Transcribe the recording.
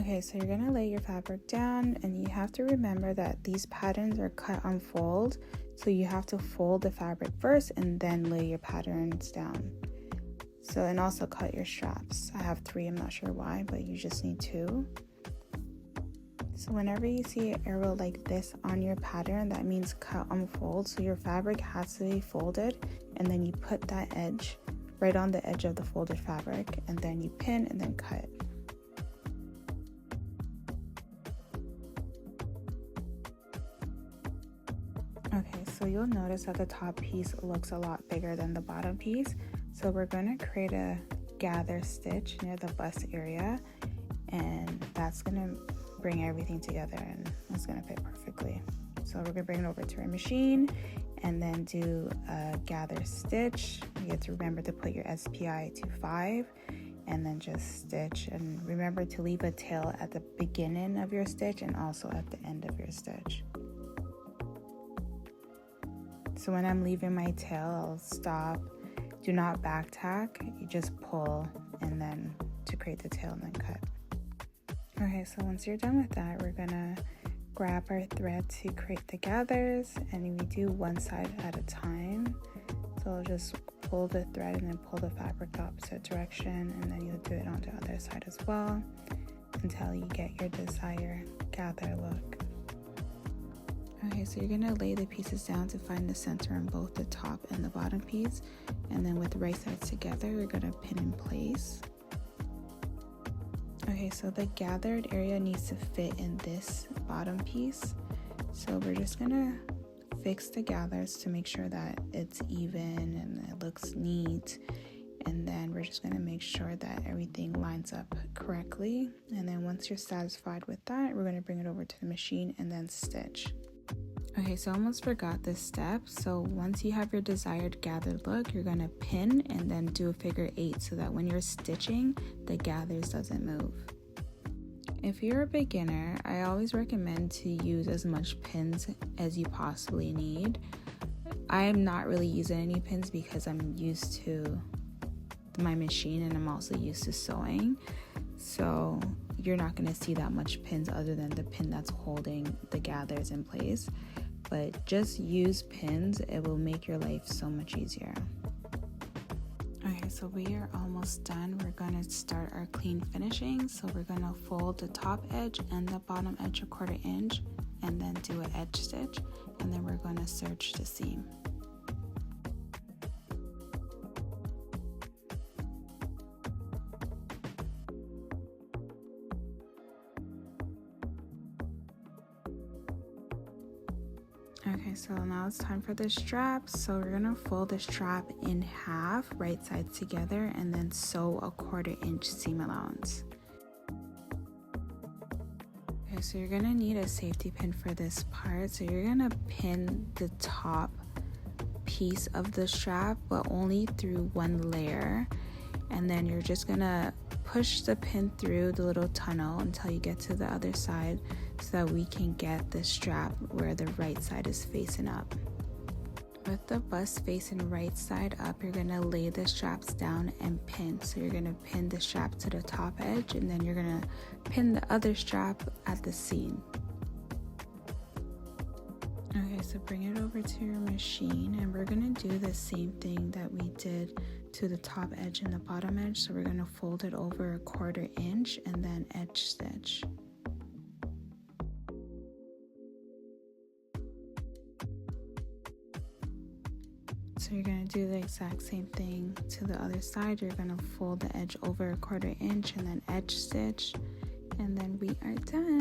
Okay, so you're gonna lay your fabric down, and you have to remember that these patterns are cut on fold, so you have to fold the fabric first and then lay your patterns down. So, and also cut your straps. I have 3, I'm not sure why, but you just need 2. So whenever you see an arrow like this on your pattern, that means cut on fold. So your fabric has to be folded, and then you put that edge right on the edge of the folded fabric, and then you pin and then cut. Okay, so you'll notice that the top piece looks a lot bigger than the bottom piece. So we're going to create a gather stitch near the bust area, and that's going to bring everything together, and it's going to fit perfectly. So we're going to bring it over to our machine and then do a gather stitch. You have to remember to put your SPI to 5 and then just stitch, and remember to leave a tail at the beginning of your stitch and also at the end of your stitch. So when I'm leaving my tail, I'll stop. Do not back tack, you just pull and then to create the tail and then cut. Okay, so once you're done with that, we're gonna grab our thread to create the gathers, and we do one side at a time. So I'll just pull the thread and then pull the fabric the opposite direction, and then you'll do it on the other side as well until you get your desired gather look. Okay, so you're gonna lay the pieces down to find the center on both the top and the bottom piece, and then with the right sides together, we're gonna pin in place. Okay, so the gathered area needs to fit in this bottom piece. So we're just gonna fix the gathers to make sure that it's even and it looks neat. And then we're just gonna make sure that everything lines up correctly. And then once you're satisfied with that, we're gonna bring it over to the machine and then stitch. Okay, so I almost forgot this step. So once you have your desired gathered look, you're gonna pin and then do a figure 8 so that when you're stitching, the gathers doesn't move. If you're a beginner, I always recommend to use as much pins as you possibly need. I am not really using any pins because I'm used to my machine and I'm also used to sewing. So you're not gonna see that much pins other than the pin that's holding the gathers in place. But just use pins, it will make your life so much easier. Okay, so we are almost done. We're gonna start our clean finishing. So we're gonna fold the top edge and the bottom edge a 1/4 inch and then do an edge stitch, and then we're gonna serge the seam. Okay, so now it's time for the strap. So we're gonna fold the strap in half, right sides together, and then sew a 1/4 inch seam allowance. Okay, so you're gonna need a safety pin for this part. So you're gonna pin the top piece of the strap, but only through one layer. And then you're just gonna push the pin through the little tunnel until you get to the other side so that we can get the strap where the right side is facing up. With the bust facing right side up, you're gonna lay the straps down and pin. So you're gonna pin the strap to the top edge, and then you're gonna pin the other strap at the seam. Okay, so bring it over to your machine, and we're gonna do the same thing that we did to the top edge and the bottom edge. So we're gonna fold it over a 1/4 inch and then edge stitch. So you're gonna do the exact same thing to the other side. You're gonna fold the edge over a 1/4 inch and then edge stitch, and then we are done.